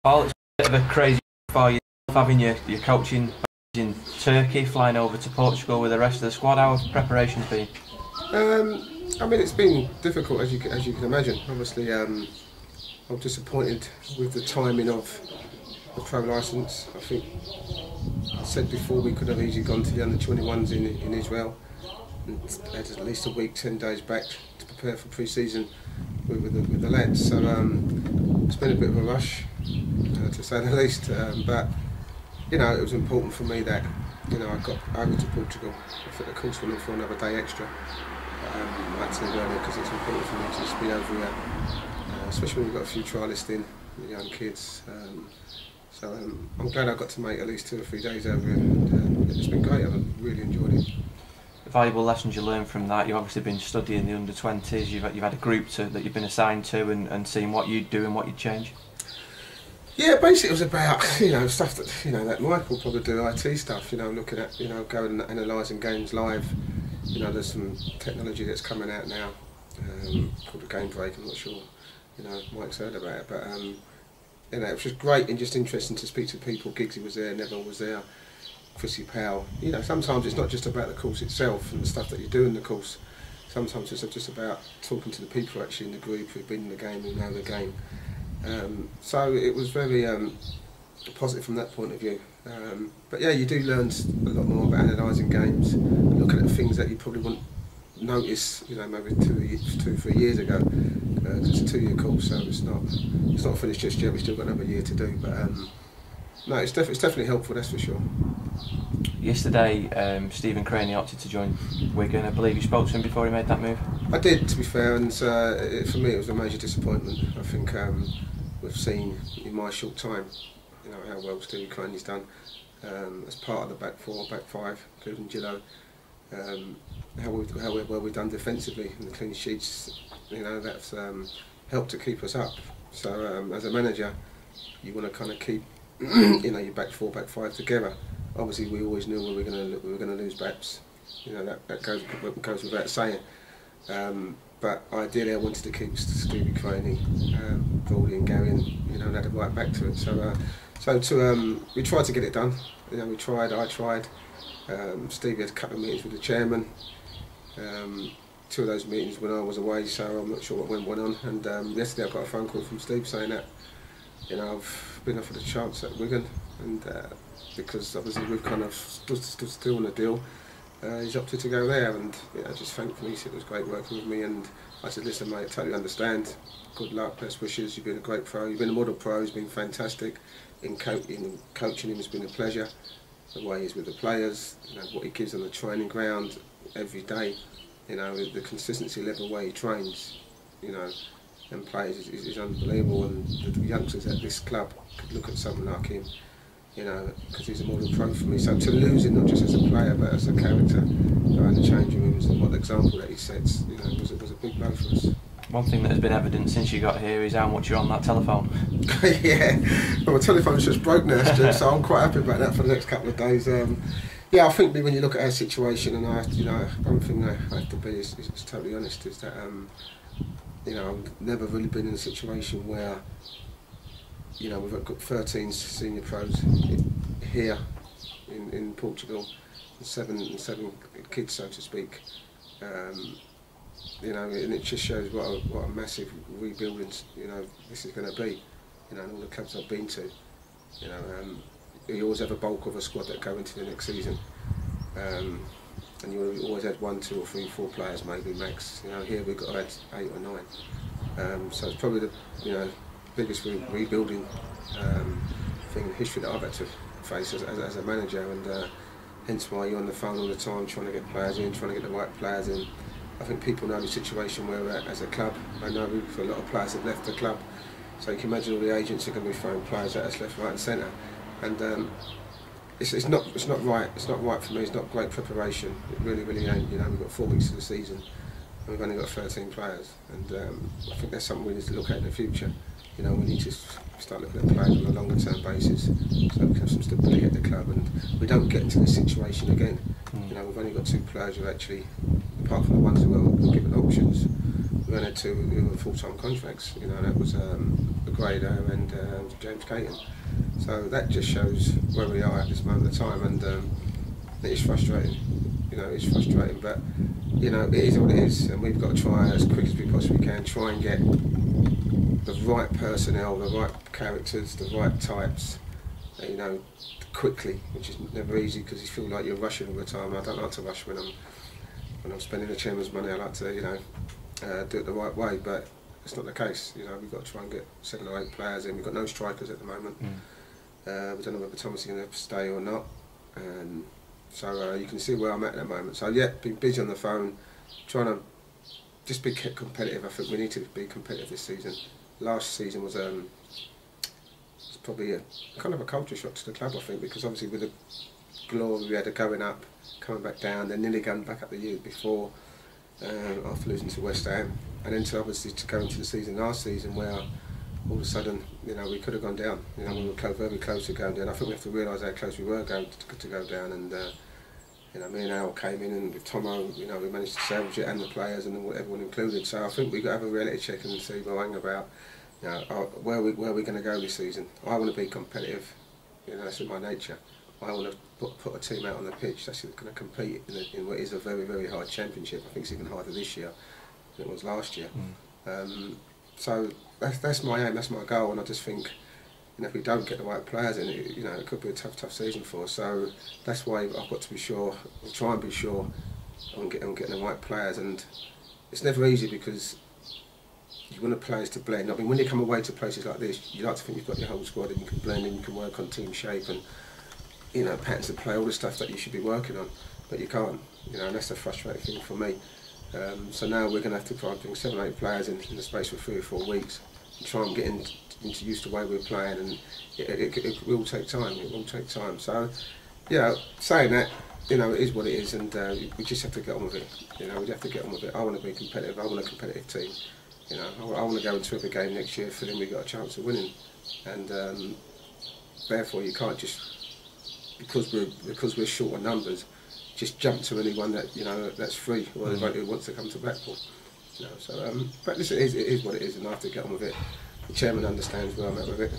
Paul, it's a bit of a crazy for you having your coaching in Turkey, flying over to Portugal with the rest of the squad. How have preparations been? I mean, it's been difficult as you can imagine. Obviously, I'm disappointed with the timing of the pro licence. I think I said before we could have easily gone to the under-21s in Israel and had at least a week, 10 days back to prepare for pre-season with the lads. So it's been a bit of a rush, to say the least. But you know, it was important for me that I got over to Portugal. I think the course went on for another day extra. I had to leave earlier because it's important for me to just be over here, especially when you've got a few trialists in, young kids. So I'm glad I got to make at least 2 or 3 days over here. And, it's been great. I've really enjoyed it. The valuable lessons you learned from that. You've obviously been studying the under-20s. You've had a group that you've been assigned to, and seeing what you'd do and what you'd change. Yeah, basically it was about stuff that that Michael probably do, IT stuff. Looking at going and analysing games live. There's some technology that's coming out now called a game break. I'm not sure Mike's heard about it, but it was just great and just interesting to speak to people. Giggsy was there, Neville was there, Chrissy Powell. Sometimes it's not just about the course itself and the stuff that you do in the course. Sometimes it's just about talking to the people actually in the group who've been in the game, who know the game. So it was very positive from that point of view. But yeah, you do learn a lot more about analysing games, looking at things that you probably wouldn't notice, maybe 2 or 3 years ago. It's a 2-year course, so it's not finished just yet. We've still got another year to do. But no, it's definitely helpful. That's for sure. Yesterday, Stephen Craney opted to join Wigan. I believe you spoke to him before he made that move. I did, to be fair, and for me it was a major disappointment. I think we've seen in my short time, how well Stephen Craney's done as part of the back 4, back 5, including Gillo. How well we've done defensively and the clean sheets. That's helped to keep us up. So as a manager, you want to kind of keep your back 4, back 5 together. Obviously, we always knew we were going to lose backs. That goes without saying. But ideally, I wanted to keep Stevie Craney, Baldy and Gary, and add a right back to it. So we tried to get it done. I tried. Stevie had a couple of meetings with the chairman. 2 of those meetings when I was away, so I'm not sure what went on. And yesterday I got a phone call from Steve saying that I've been offered a chance at Wigan, and because obviously we've kind of stood still on the deal, he's opted to go there. And just thanked me. He said it was great working with me, and I said, listen mate, I totally understand. Good luck, best wishes. You've been a great pro. You've been a model pro. He's been fantastic in coaching him. Has been a pleasure. The way he is with the players, what he gives on the training ground every day, the consistency level where he trains, and plays is unbelievable. And the youngsters at this club could look at someone like him, because he's a model pro for me. So to lose him not just as a player but as a character in the changing rooms and what the example that he sets, was a big blow for us. One thing that has been evident since you got here is how much you're on that telephone. Yeah, well, my telephone's just broke now, Stu, so I'm quite happy about that for the next couple of days. Yeah, I think when you look at our situation, and one thing I have to be is totally honest, is that I've never really been in a situation where we've got 13 senior pros here in Portugal, and seven kids, so to speak. And it just shows what a massive rebuilding this is going to be. And all the clubs I've been to, you always have a bulk of a squad that go into the next season, and you always had 1, 2 or 3, 4 players maybe max. Here we've got to add 8 or 9. So it's probably the biggest rebuilding thing in history that I've had to face as a manager, and hence why you're on the phone all the time trying to get players in, trying to get the right players in. I think people know the situation where we're at as a club. I know a lot of players have left the club, so you can imagine all the agents are going to be throwing players at us left, right and centre. And it's not right. It's not right for me. It's not great preparation. It really ain't. We've got 4 weeks of the season, and we've only got 13 players. And I think that's something we need to look at in the future. We need to start looking at players on a longer term basis, so we can have some stability at the club, and we don't get into this situation again. We've only got 2 players who actually, apart from the ones who are given options, we only had two who were full-time contracts. You know, that was a Grado and James Caton. So that just shows where we are at this moment of time, and it is frustrating. You know, it's frustrating, but you know, it is what it is, and we've got to try as quick as we possibly can, try and get the right personnel, the right characters, the right types, you know, quickly, which is never easy because you feel like you're rushing all the time. I don't like to rush when I'm spending the chairman's money. I like to, you know, do it the right way, but it's not the case. You know, we've got to try and get 7 or 8 players in. We've got no strikers at the moment. We don't know whether Thomas is going to stay or not. So you can see where I'm at the moment. So yeah, been busy on the phone, trying to just be competitive. I think we need to be competitive this season. Last season was probably a kind of a culture shock to the club, I think, because obviously with the glory we had of going up, coming back down, then nearly going back up the year before after losing to West Ham, and then to obviously to go into the season last season where all of a sudden, you know, we could have gone down. You know, we were very close to going down. I think we have to realise how close we were going to go down, and you know, me and Al came in, and with Tomo, you know, we managed to salvage it, and the players and everyone included. So I think we've got to have a reality check and see about, you know, where we're going to go this season. I want to be competitive. You know, that's in my nature. I want to put a team out on the pitch that's going to compete in what is a very, very hard championship. I think it's even harder this year than it was last year. So that's my aim, that's my goal, and I just think, you know, if we don't get the right players in, you know, it could be a tough season for us. So that's why I've got to be sure, or try and be sure, on getting the right players. And it's never easy because you want the players to blend. I mean, when you come away to places like this, you like to think you've got your whole squad and you can blend and you can work on team shape and, you know, patterns of play, all the stuff that you should be working on, but you can't. You know, and that's the frustrating thing for me. So now we're going to have to try and bring 7 or 8 players in the space of 3 or 4 weeks and try and get into used to the way we're playing, and it will take time. It will take time. So, yeah, saying that, you know, it is what it is, and we just have to get on with it. You know, we have to get on with it. I want to be competitive. I want a competitive team. You know, I want to go into every game next year feeling we've got a chance of winning, and therefore you can't just, because we're short on numbers, just jump to anyone that, you know, that's free or who wants to come to Blackpool. You know, so but listen, it is what it is, and I have to get on with it. The chairman understands where I'm at with it.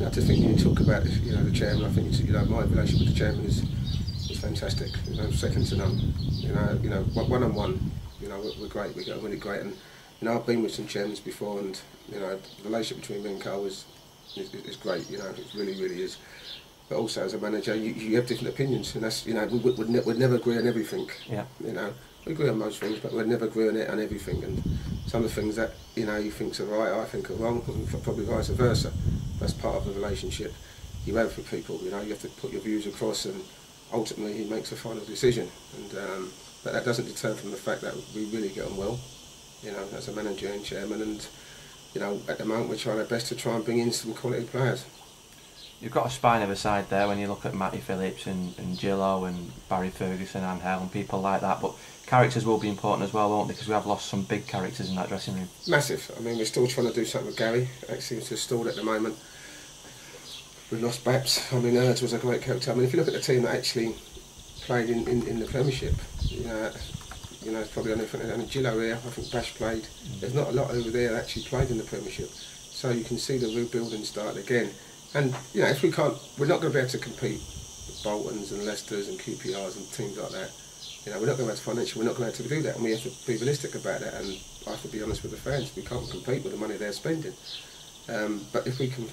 I just think you talk about, you know, the chairman. I think, you know, my relationship with the chairman is fantastic. You know, second to none. You know, one-on-one. You know, we're great. We get on really great. And you know, I've been with some chairmans before, and you know, the relationship between me and Carl is great. You know, it really, really is. But also as a manager, you have different opinions, and that's, you know, we'd never agree on everything. Yeah. You know, we agree on most things, but we'd never agree on everything. And some of the things that, you know, you think are right, I think are wrong, and probably vice versa. That's part of the relationship you have with people. You know, you have to put your views across, and ultimately he makes a final decision. And but that doesn't deter from the fact that we really get on well. You know, as a manager and chairman, and you know, at the moment we're trying our best to try and bring in some quality players. You've got a spine of a side there when you look at Matty Phillips and Gillo and Barry Ferguson and Angel and people like that, but characters will be important as well, won't they? Because we have lost some big characters in that dressing room. Massive. I mean, we're still trying to do something with Gary. It seems to have stalled at the moment. We've lost Baps. I mean, Ernst was a great character. I mean, if you look at the team that actually played in the Premiership, you know, it's probably only Gillo here. I think Bash played. There's not a lot over there that actually played in the Premiership. So you can see the rebuilding start again. And you know, if we can't, we're not going to be able to compete with Boltons and Leicesters and QPRs and teams like that. You know, we're not going to have financially, we're not going to be able to do that, and we have to be realistic about that. And I have to be honest with the fans, we can't compete with the money they're spending. But if we can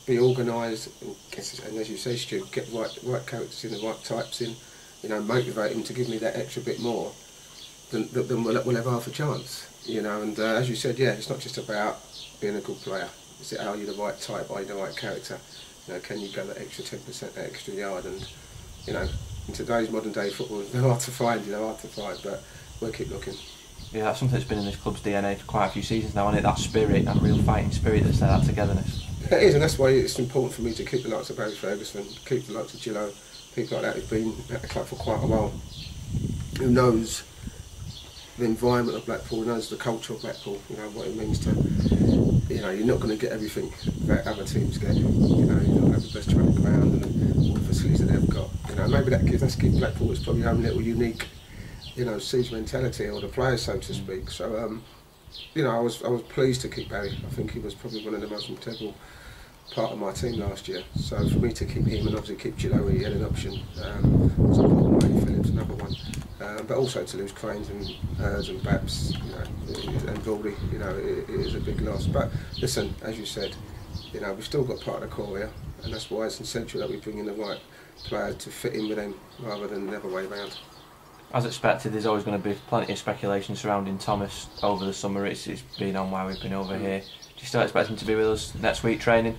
be organised and as you say, Stu, get the right characters in, the right types in, you know, motivate them to give me that extra bit more, then we'll have half a chance. You know, and as you said, yeah, it's not just about being a good player. Is it, are you the right type? Are you the right character? You know, can you go that extra 10%, that extra yard? And you know, in today's modern day football, they're hard to find. You know, hard to find, but we'll keep looking. Yeah, that's something that's been in this club's DNA for quite a few seasons now, isn't it? That spirit, that real fighting spirit that's there, that togetherness. It is, and that's why it's important for me to keep the likes of Barry Ferguson, keep the likes of Gillo, people like that who've been at the club for quite a while, who knows the environment of Blackpool, knows the culture of Blackpool, you know, what it means to, you know, you're not going to get everything that other teams get. You know, you're not going to have the best training ground and all the facilities that they've got. You know, maybe that gives Blackpool its probably own little unique siege mentality or the players, so to speak. So I was pleased to keep Barry. I think he was probably one of the most integral part of my team last year. So for me to keep him and obviously keep Gillo, he had an option. Was important. Matty Phillips, another one. But also to lose Cranes and Hurds and Baps, and Goldie, it is a big loss. But listen, as you said, we've still got part of the core here, and that's why it's essential that we bring in the right player to fit in with them rather than the other way around. As expected, there's always going to be plenty of speculation surrounding Thomas over the summer. It's been on while we've been over here. Do you still expect him to be with us next week training?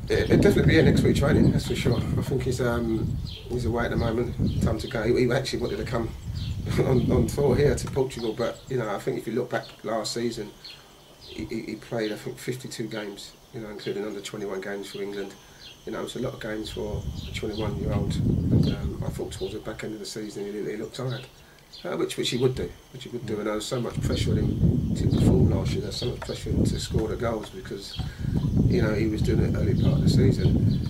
It'll definitely be here next week training, that's for sure. I think he's away at the moment, time to go. He actually wanted to come on tour here to Portugal, but I think if you look back last season, he played, I think, 52 games, including under 21 games for England. It's a lot of games for a 21-year-old, and I thought towards the back end of the season he looked tired, which he would do, and there was so much pressure on him to perform last year. There's so much pressure on him to score the goals because he was doing it early part of the season.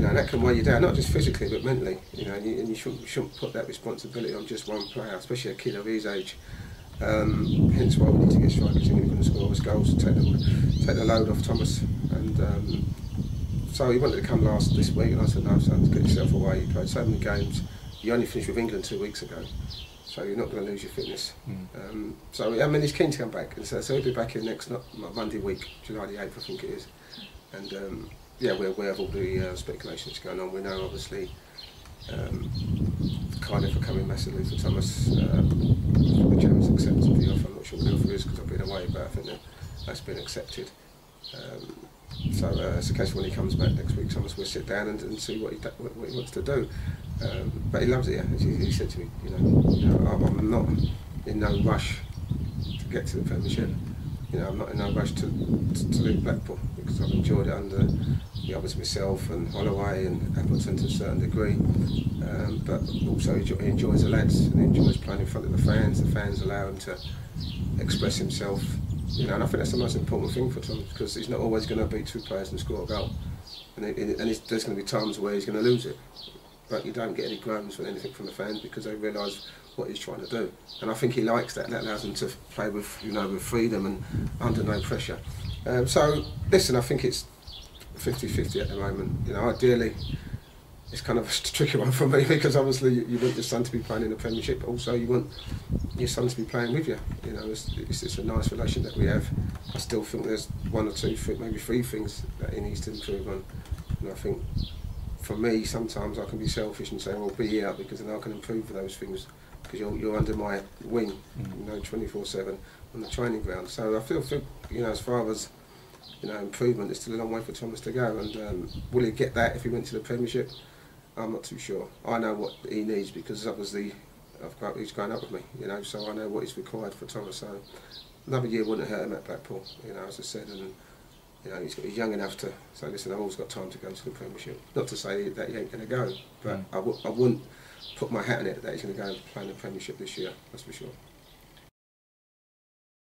That can weigh you down, not just physically but mentally. And you shouldn't put that responsibility on just one player, especially a kid of his age. Hence why we need to get strikers in who are going to score his goals, take the load off Thomas. And so he wanted to come this week, and I said, no, son, get yourself away. You played so many games. You only finished with England 2 weeks ago, so you're not going to lose your fitness. He's keen to come back, and so he'll be back here next Monday week, July the 8th, I think it is. And we're aware of all the speculation that's going on. We know, obviously, Cardiff are coming massively for Thomas. The Germans accepted the offer. I'm not sure what the offer is because I've been away, but I think that's been accepted. So it's a case when he comes back next week, Thomas will sit down and see what he wants to do. But he loves it here, as he said to me. I'm not in no rush to get to the Premiership. I'm not in no rush to leave Blackpool because I've enjoyed it under the others, myself and Holloway and Appleton to a certain degree. But also he enjoys the lads and he enjoys playing in front of the fans. The fans allow him to express himself. And I think that's the most important thing for Tom because he's not always going to beat two players and score a goal. And there's going to be times where he's going to lose it. But you don't get any groans or anything from the fans because they realise what he's trying to do. And I think he likes that. That allows him to play with, with freedom and under no pressure. So, listen, I think it's 50-50 at the moment. Ideally, it's kind of a tricky one for me because obviously you want your son to be playing in the Premiership, but also you want your son to be playing with you. It's a nice relation that we have. I still think there's one or two, maybe three things that he needs to improve on. And I think for me, sometimes I can be selfish and say, well, be here because then I can improve those things because you're under my wing, 24/7 on the training ground. So I feel as far as improvement, there's still a long way for Thomas to go. And will he get that if he went to the Premiership? I'm not too sure. I know what he needs because obviously he's grown up with me, so I know what is required for Thomas. So another year wouldn't hurt him at Blackpool, as I said, and he's young enough to say, listen, I've always got time to go to the Premiership. Not to say that he ain't going to go, but I wouldn't put my hat on it that he's going to go and play in the Premiership this year, that's for sure.